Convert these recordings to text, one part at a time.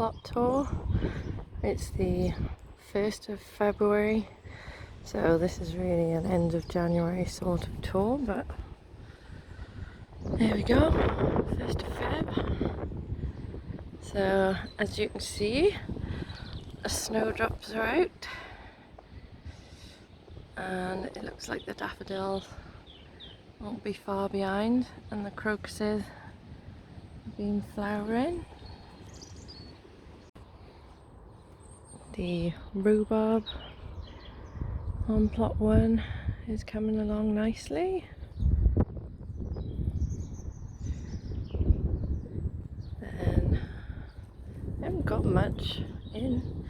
plot tour. It's the 1st of February, so this is really an end of January sort of tour, but there we go, 1st of Feb. So as you can see, the snowdrops are out and it looks like the daffodils won't be far behind, and the crocuses have been flowering. The rhubarb on plot 1 is coming along nicely. Then I haven't got much in.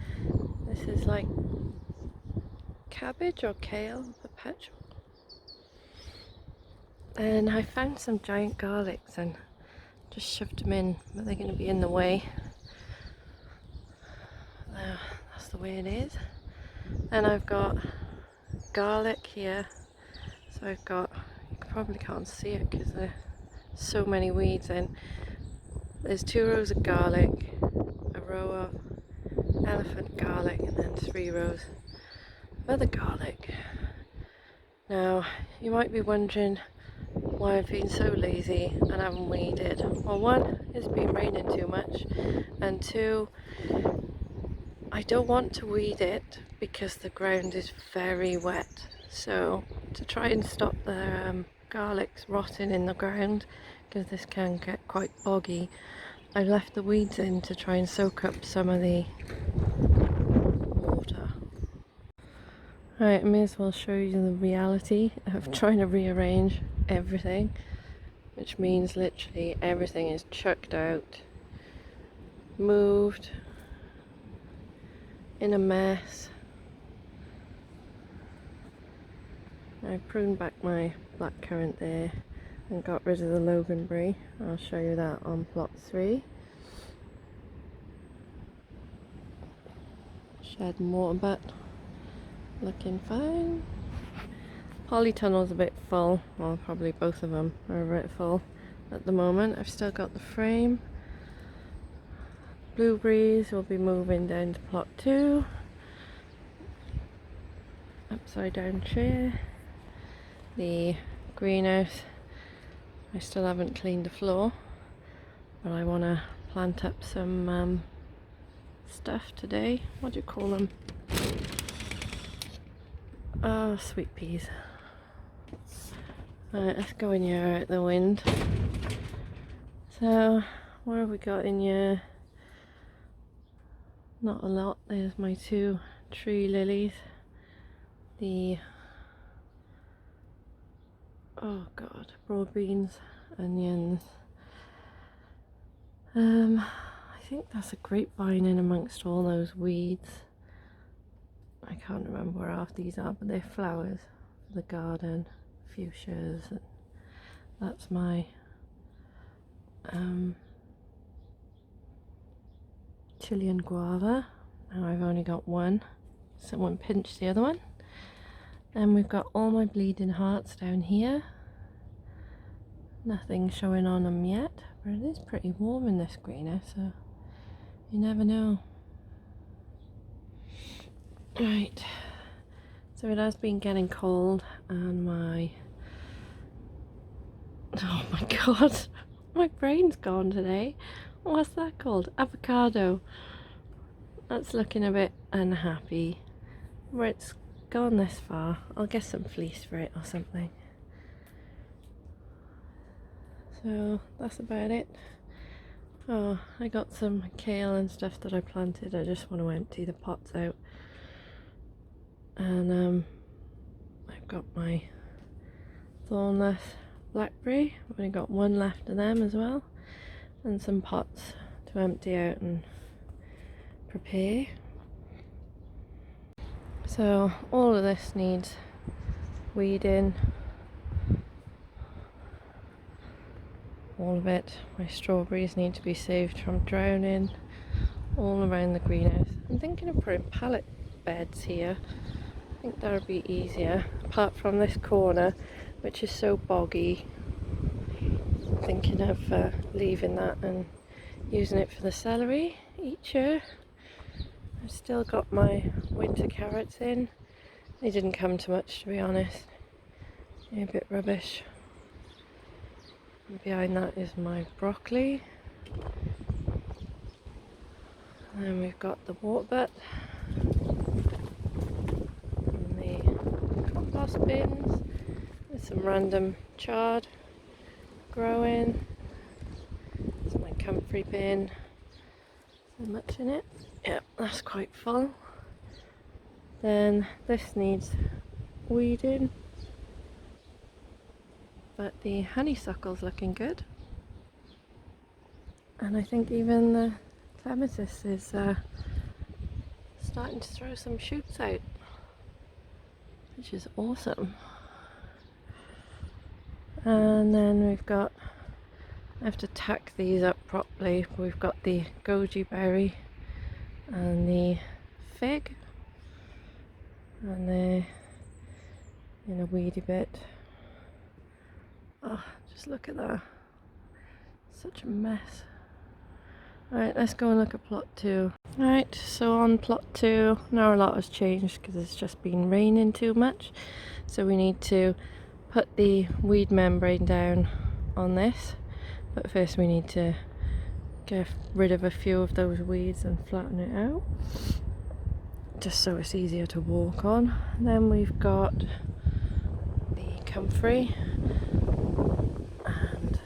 This is like cabbage or kale, perpetual. And I found some giant garlics and just shoved them in, but they're going to be in the way. That's the way it is. And I've got garlic here, so I've got, you probably can't see it because there's so many weeds in. There's 2 rows of garlic, a row of elephant garlic, and then 3 rows of other garlic. Now you might be wondering why I've been so lazy and haven't weeded. Well, 1, it's been raining too much, and 2, I don't want to weed it because the ground is very wet. So to try and stop the garlics rotting in the ground, because this can get quite boggy, I left the weeds in to try and soak up some of the water. Right, I may as well show you the reality of trying to rearrange everything, which means literally everything is chucked out, moved, in a mess. I pruned back my blackcurrant there and got rid of the loganberry. I'll show you that on plot 3. Shed and water butt looking fine. Polytunnel's a bit full, well, probably both of them are a bit full at the moment. I've still got the frame. Blueberries will be moving down to plot 2. Upside down chair. The greenhouse, I still haven't cleaned the floor, but I want to plant up some stuff today. What do you call them? Oh, sweet peas. Right, let's go in here out the wind. So, what have we got in here? Not a lot. There's my 2 tree lilies. The, oh god, broad beans, onions. I think that's a grapevine in amongst all those weeds. I can't remember where half these are, but they're flowers for the garden, fuchsias, and that's my Chilean guava. Now I've only got 1. Someone pinched the other one. And we've got all my bleeding hearts down here. Nothing showing on them yet, but it is pretty warm in this greenhouse, so you never know. Right, so it has been getting cold, and oh my god, my brain's gone today. What's that called? Avocado. That's looking a bit unhappy. Where it's gone this far. I'll get some fleece for it or something. So that's about it. Oh, I got some kale and stuff that I planted. I just want to empty the pots out. And I've got my thornless blackberry. I've only got 1 left of them as well. And some pots to empty out and prepare. So all of this needs weeding. All of it. My strawberries need to be saved from drowning all around the greenhouse. I'm thinking of putting pallet beds here. I think that would be easier, apart from this corner which is so boggy. I'm thinking of leaving that and using it for the celery each year. I've still got my winter carrots in. They didn't come to much, to be honest. They're a bit rubbish. And behind that is my broccoli. And then we've got the water butt. And the compost bins. There's some random chard growing. There's my comfrey bin. So much in it. Yep, that's quite full. Then this needs weeding, but the honeysuckle's looking good. And I think even the clematis is starting to throw some shoots out, which is awesome. And then we've got, I have to tack these up properly. We've got the goji berry and the fig, and they're in a weedy bit. Oh, just look at that. Such a mess. Alright, let's go and look at plot 2. Alright, so on plot 2, now a lot has changed because it's just been raining too much. So we need to put the weed membrane down on this. But first we need to get rid of a few of those weeds and flatten it out, just so it's easier to walk on. Then we've got the comfrey, and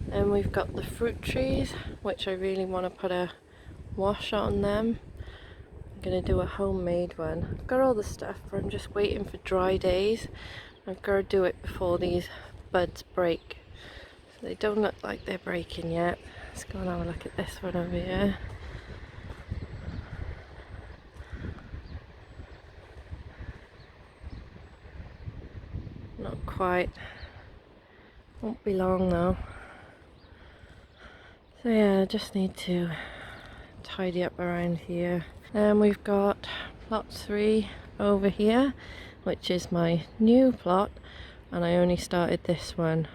then we've got the fruit trees, which I really want to put a wash on them. I'm going to do a homemade one. I've got all the stuff, but I'm just waiting for dry days. I've got to do it before these buds break. So they don't look like they're breaking yet. Let's go and have a look at this one over here. Not quite. Won't be long though. So yeah, I just need to tidy up around here. Then we've got plot 3 over here, which is my new plot, and I only started this one.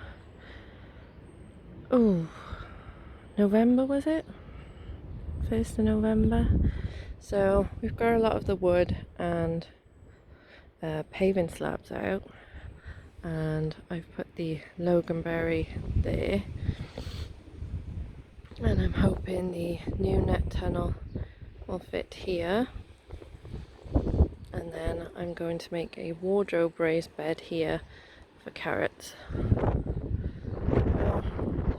Oh, November was it? 1st of November. So we've got a lot of the wood and paving slabs out, and I've put the loganberry there, and I'm hoping the new net tunnel will fit here. And then I'm going to make a wardrobe raised bed here for carrots.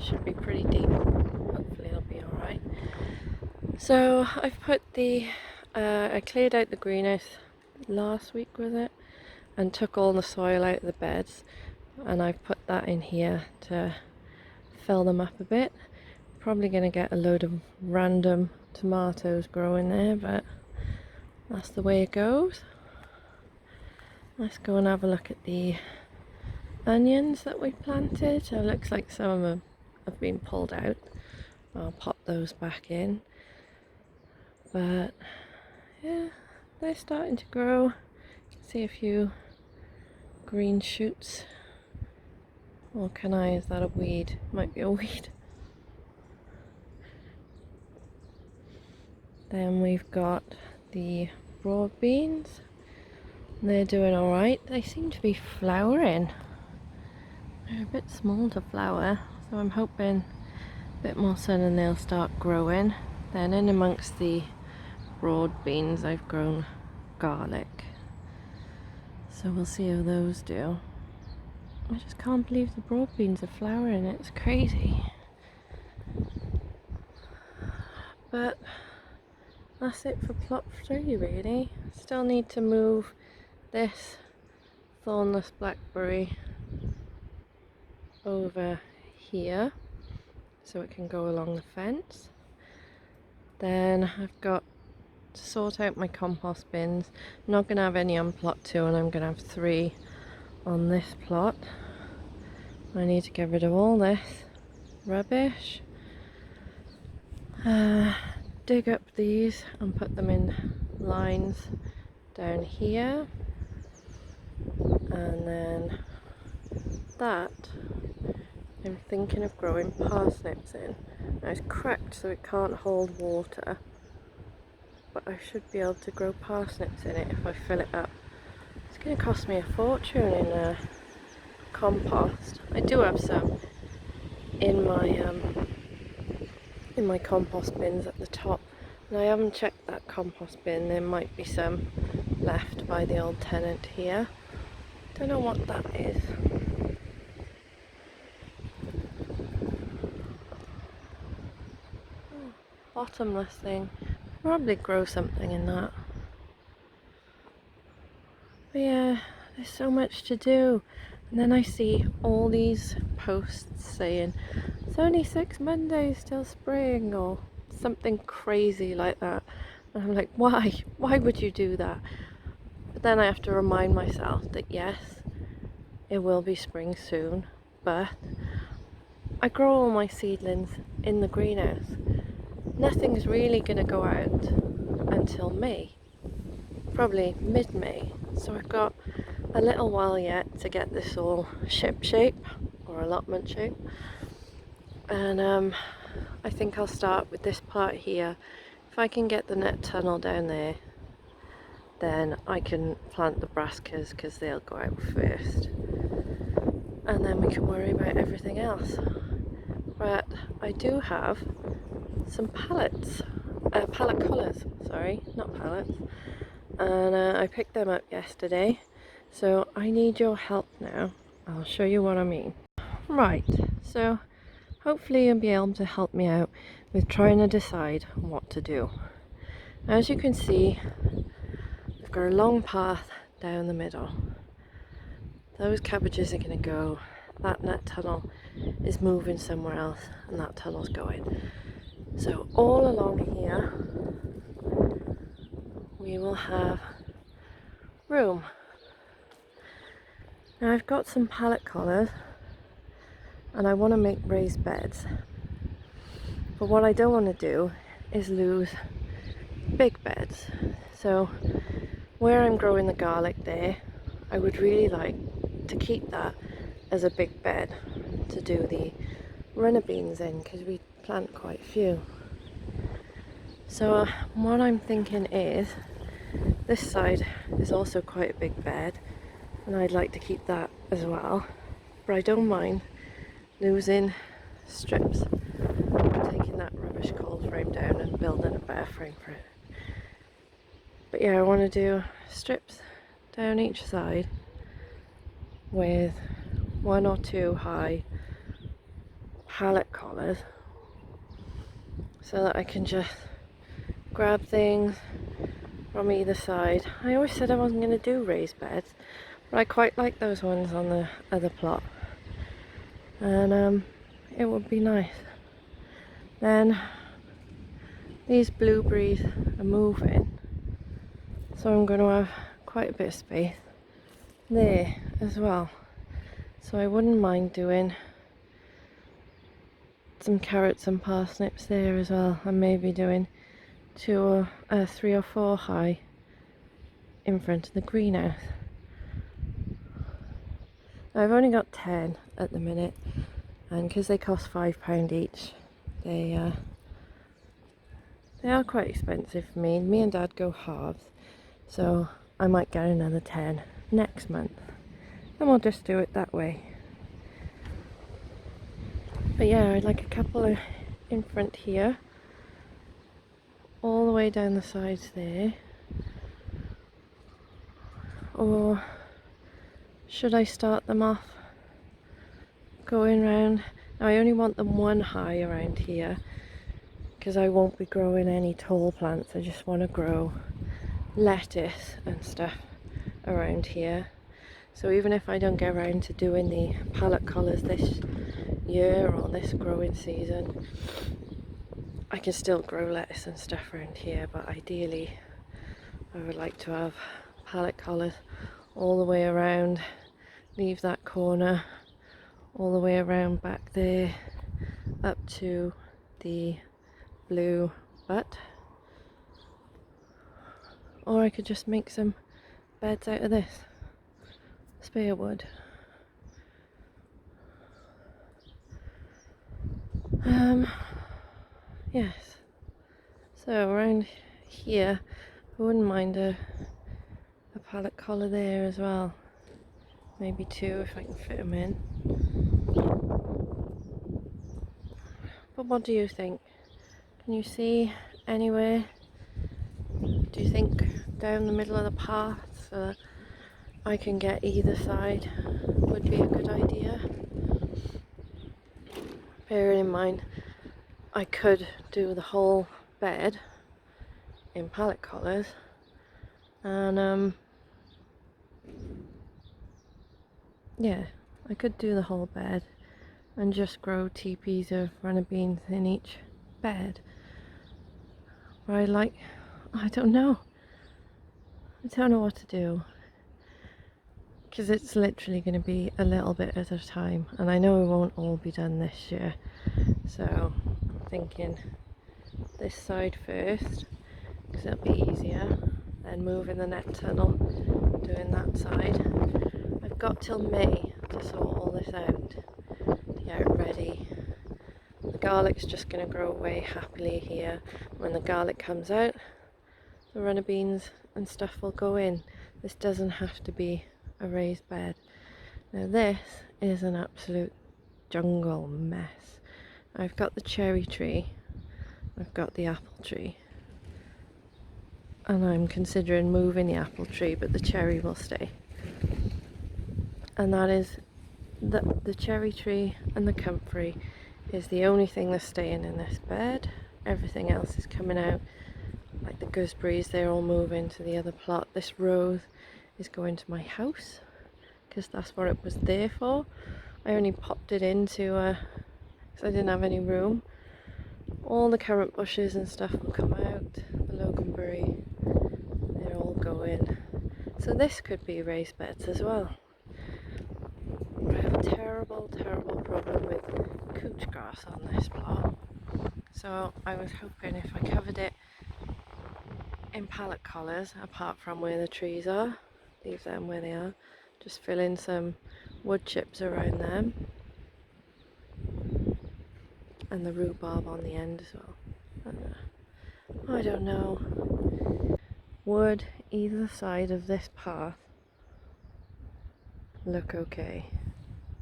Should be pretty deep. Hopefully it'll be alright. So I've put the I cleared out the greenhouse last week, was it, and took all the soil out of the beds, and I've put that in here to fill them up a bit. Probably going to get a load of random tomatoes growing there, but that's the way it goes. Let's go and have a look at the onions that we planted. So it looks like some of them have been pulled out. I'll pop those back in. But yeah, they're starting to grow. You can see a few green shoots. Or can I? Is that a weed? Might be a weed. Then we've got the broad beans. They're doing alright. They seem to be flowering. They're a bit small to flower, so I'm hoping a bit more sun and they'll start growing. Then in amongst the broad beans I've grown garlic. So we'll see how those do. I just can't believe the broad beans are flowering. It's crazy. But that's it for plot 3 really. Still need to move this thornless blackberry over here so it can go along the fence. Then I've got to sort out my compost bins. I'm not going to have any on plot 2, and I'm going to have 3 on this plot. I need to get rid of all this rubbish. Dig up these and put them in lines down here, and then that I'm thinking of growing parsnips in. Now it's cracked so it can't hold water, but I should be able to grow parsnips in it if I fill it up. It's going to cost me a fortune in compost. I do have some in my compost bins at the top, and I haven't checked that compost bin. There might be some left by the old tenant here. Don't know what that is. Oh, bottomless thing. Probably grow something in that. But yeah, there's so much to do. And then I see all these posts saying it's only 6 Mondays till spring or something crazy like that. And I'm like, why? Why would you do that? But then I have to remind myself that yes, it will be spring soon, but I grow all my seedlings in the greenhouse. Nothing's really going to go out until May, probably mid-May. So I've got a little while yet to get this all ship shape or allotment shape. And I think I'll start with this part here. If I can get the net tunnel down there, then I can plant the brassicas because they'll go out first. And then we can worry about everything else. But I do have some palette colours, sorry, not palettes. And I picked them up yesterday. So I need your help now. I'll show you what I mean. Right, so hopefully you'll be able to help me out with trying to decide what to do. As you can see, I've got a long path down the middle. Those cabbages are going to go. That net tunnel is moving somewhere else, and that tunnel's going. So all along here, we will have room. Now I've got some pallet collars, and I want to make raised beds. But what I don't want to do is lose big beds. So where I'm growing the garlic there, I would really like to keep that as a big bed to do the runner beans in, because we plant quite a few. So what I'm thinking is this side is also quite a big bed, and I'd like to keep that as well, but I don't mind losing strips, taking that rubbish coal frame down and building a better frame for it. But yeah, I want to do strips down each side with 1 or 2 high pallet collars, so that I can just grab things from either side. I always said I wasn't going to do raised beds, but I quite like those ones on the other plot, and it would be nice. Then these blueberries are moving, so I'm going to have quite a bit of space there as well. So I wouldn't mind doing some carrots and parsnips there as well, and maybe doing 3 or 4 high in front of the greenhouse. I've only got 10 at the minute, and because they cost £5 each, they are quite expensive for me. Me and Dad go halves, so I might get another 10 next month, and we'll just do it that way. But yeah, I'd like a couple in front here, all the way down the sides there. Or should I start them off going round? Now I only want them 1 high around here, because I won't be growing any tall plants. I just want to grow lettuce and stuff around here. So even if I don't get around to doing the pallet collars this year or this growing season, I can still grow lettuce and stuff around here. But ideally I would like to have pallet collars all the way around, leave that corner all the way around back there up to the blue butt. Or I could just make some beds out of this spare wood. Yes, so around here I wouldn't mind a pallet collar there as well, maybe two if I can fit them in. But what do you think? Can you see anywhere? Do you think down the middle of the path so that I can get either side would be a good idea? Bearing in mind I could do the whole bed in pallet collars, and yeah, I could do the whole bed and just grow teepees of runner beans in each bed. But I don't know what to do, because it's literally going to be a little bit at a time, and I know it won't all be done this year, so I'm thinking this side first because it'll be easier, then moving the net tunnel, doing that side. I've got till May to sort all this out, to get it ready. The garlic's just going to grow away happily here. When the garlic comes out, the runner beans and stuff will go in. This doesn't have to be a raised bed. Now this is an absolute jungle mess. I've got the cherry tree, I've got the apple tree, and I'm considering moving the apple tree, but the cherry will stay. And that is the cherry tree and the comfrey is the only thing that's staying in this bed. Everything else is coming out. Like the gooseberries, they're all moving to the other plot. This rose is going to my house because that's what it was there for. I only popped it into because I didn't have any room. All the currant bushes and stuff will come out. The loganberry, they're all going. So this could be raised beds as well. I have a terrible problem with couch grass on this plot. So I was hoping if I covered it in pallet collars, apart from where the trees are, leave them where they are, just fill in some wood chips around them, and the rhubarb on the end as well. I don't know. Would either side of this path look okay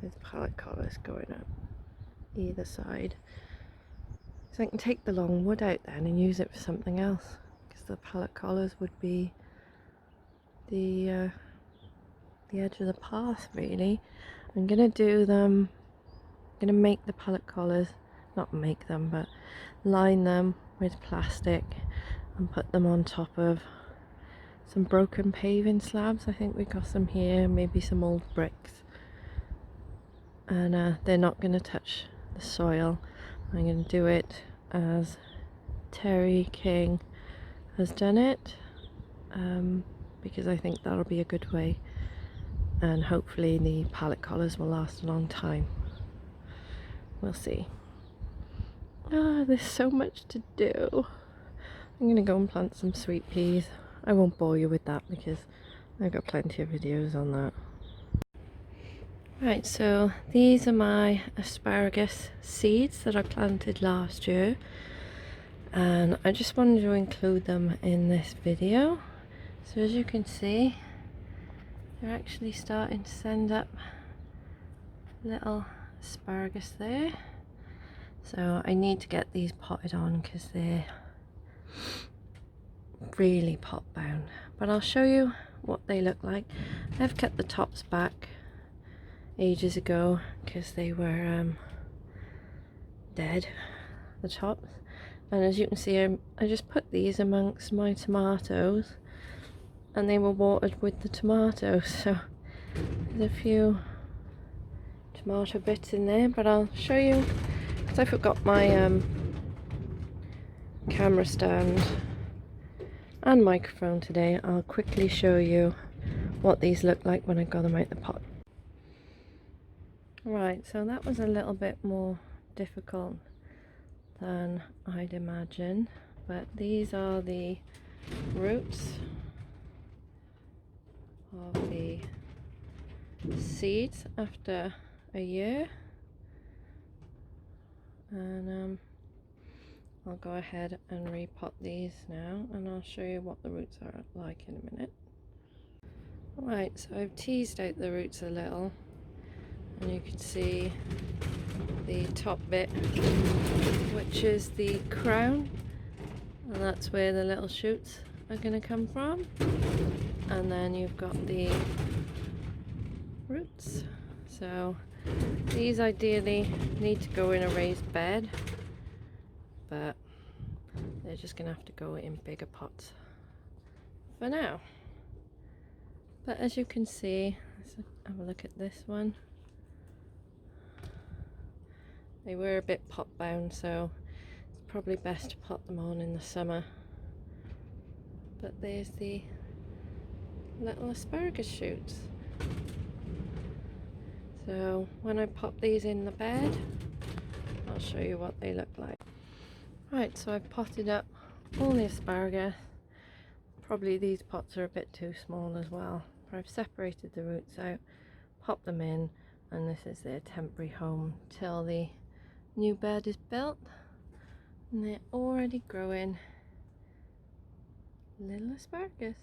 with pallet collars going up either side? So I can take the long wood out then and use it for something else, because the pallet collars would be the edge of the path really. I'm gonna do them, I'm gonna make the pallet collars, not make them, but line them with plastic and put them on top of some broken paving slabs. I think we got some here, maybe some old bricks, and they're not going to touch the soil. I'm going to do it as Terry King has done it, because I think that'll be a good way, and hopefully the pallet collars will last a long time. We'll see. There's so much to do. I'm going to go and plant some sweet peas. I won't bore you with that because I've got plenty of videos on that. Right, so these are my asparagus seeds that I planted last year, and I just wanted to include them in this video. So as you can see, they're actually starting to send up little asparagus there. So I need to get these potted on because they're really pot bound, but I'll show you what they look like. I've cut the tops back ages ago because they were dead, the tops, and as you can see I just put these amongst my tomatoes and they were watered with the tomatoes, so there's a few tomato bits in there, but I'll show you because I forgot my camera stand and microphone today. I'll quickly show you what these look like when I got them out the pot. Right, so that was a little bit more difficult than I'd imagined, but these are the roots of the seeds after a year, and I'll go ahead and repot these now, and I'll show you what the roots are like in a minute. Right, so I've teased out the roots a little, and you can see the top bit, which is the crown, and that's where the little shoots are going to come from. And then you've got the roots. So these ideally need to go in a raised bed, but they're just going to have to go in bigger pots for now. But as you can see, let's have a look at this one. They were a bit pot bound, so it's probably best to pot them on in the summer. But there's the little asparagus shoots. So when I pop these in the bed, I'll show you what they look like. Right, so I've potted up all the asparagus. Probably these pots are a bit too small as well, but I've separated the roots out, popped them in, and this is their temporary home till the new bed is built. And they're already growing little asparagus.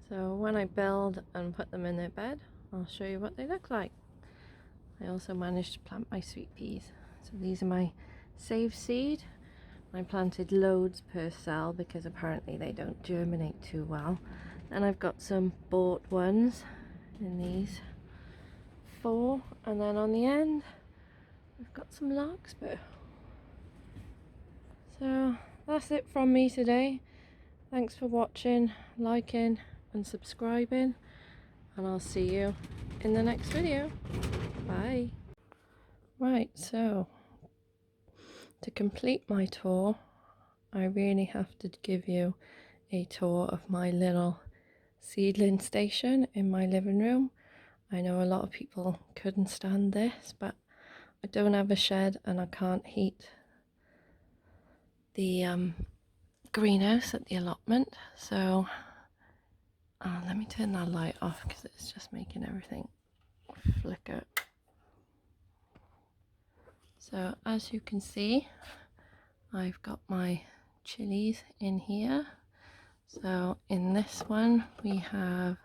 So when I build and put them in their bed, I'll show you what they look like. I also managed to plant my sweet peas. So these are my saved seed. I planted loads per cell because apparently they don't germinate too well. Then I've got some bought ones in these 4, and then on the end I've got some larkspur. So that's it from me today. Thanks for watching, liking and subscribing, and I'll see you in the next video. Bye. Right, so to complete my tour, I really have to give you a tour of my little seedling station in my living room. I know a lot of people couldn't stand this, but I don't have a shed and I can't heat the greenhouse at the allotment, so let me turn that light off because it's just making everything flicker. So as you can see, I've got my chilies in here. So in this one we have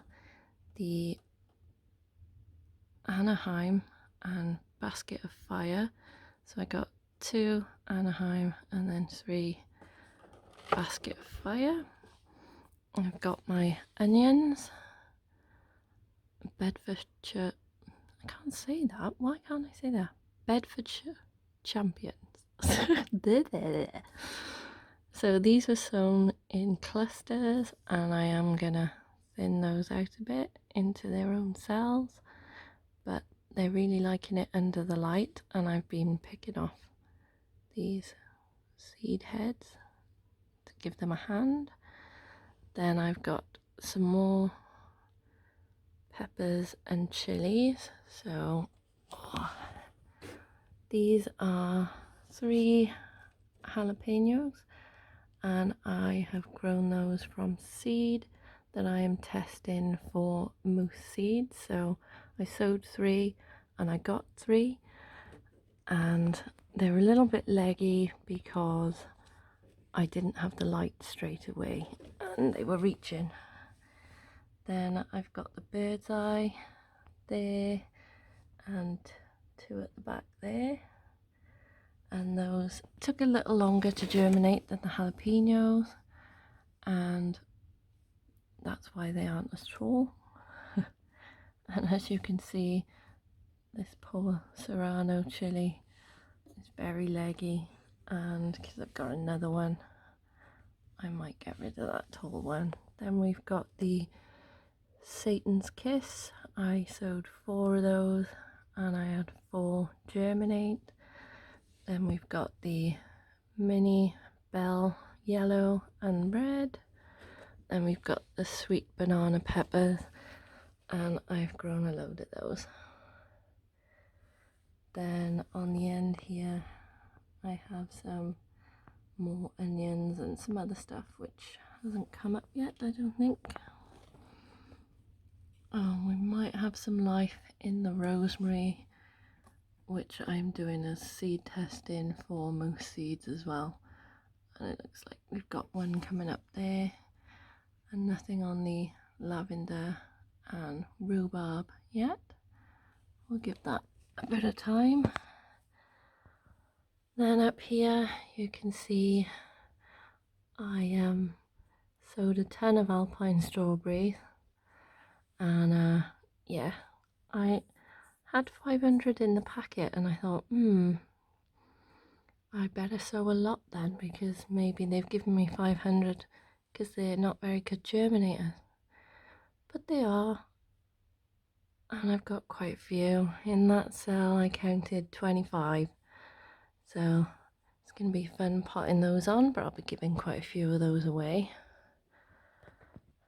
the Anaheim and Basket of Fire. So I got 2 Anaheim and then 3 Basket of Fire. I've got my onions, Bedfordshire, I can't say that, why can't I say that? Bedfordshire Champions. So these were sown in clusters, and I am gonna thin those out a bit into their own cells, but they're really liking it under the light, and I've been picking off these seed heads to give them a hand. Then I've got some more peppers and chilies. So these are 3 jalapenos, and I have grown those from seed that I am testing for moose seeds. So I sowed 3 and I got 3, and they're a little bit leggy because I didn't have the light straight away and they were reaching. Then I've got the bird's eye there and 2 at the back there, and those took a little longer to germinate than the jalapenos, and that's why they aren't as tall. And as you can see, this poor serrano chili is very leggy, and because I've got another one, I might get rid of that tall one. Then we've got the Satan's Kiss. I sowed 4 of those and I had 4 germinate. Then we've got the mini bell yellow and red. Then we've got the sweet banana peppers, and I've grown a load of those. Then on the end here I have some more onions and some other stuff which hasn't come up yet, I don't think. we might have some life in the rosemary, which I'm doing as seed testing for moose seeds as well. And it looks like we've got one coming up there, and nothing on the lavender and rhubarb yet. We'll give that a bit of time. Then up here you can see I sowed a ton of Alpine strawberries, and yeah, I had 500 in the packet, and I thought, I better sow a lot then, because maybe they've given me 500 because they're not very good germinators. But they are, and I've got quite a few. In that cell I counted 25, so it's going to be fun potting those on, but I'll be giving quite a few of those away.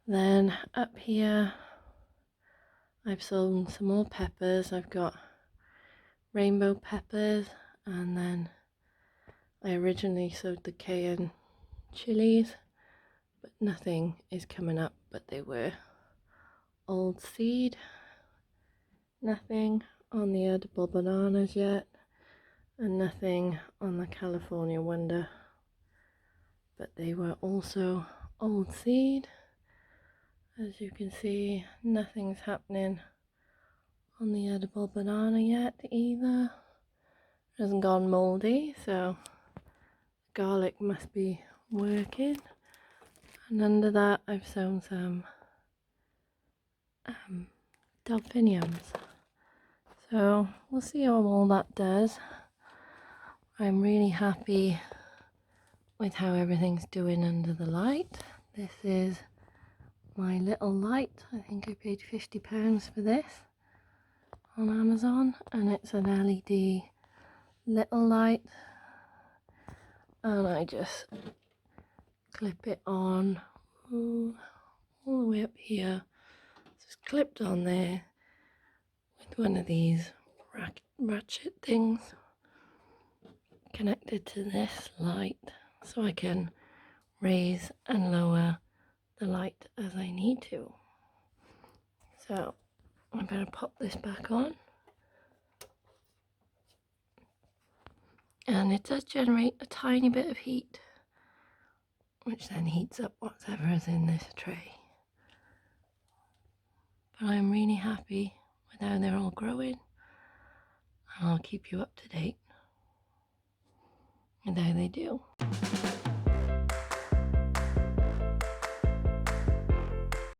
Then up here I've sown some more peppers. I've got rainbow peppers, and then I originally sowed the cayenne chilies, but nothing is coming up, but they were old seed. Nothing on the edible bananas yet, and nothing on the California Wonder, but they were also old seed. As you can see, nothing's happening on the edible banana yet either. It hasn't gone moldy, so garlic must be working. And under that I've sown some delphiniums. So we'll see how all that does. I'm really happy with how everything's doing under the light. This is my little light. I think I paid £50 for this on Amazon, and it's an LED little light, and I just clip it on all the way up here. It's clipped on there with one of these ratchet things connected to this light, so I can raise and lower the light as I need to. So I'm going to pop this back on, and it does generate a tiny bit of heat, which then heats up whatever is in this tray. But I'm really happy with how they're all growing, and I'll keep you up to date with how they do.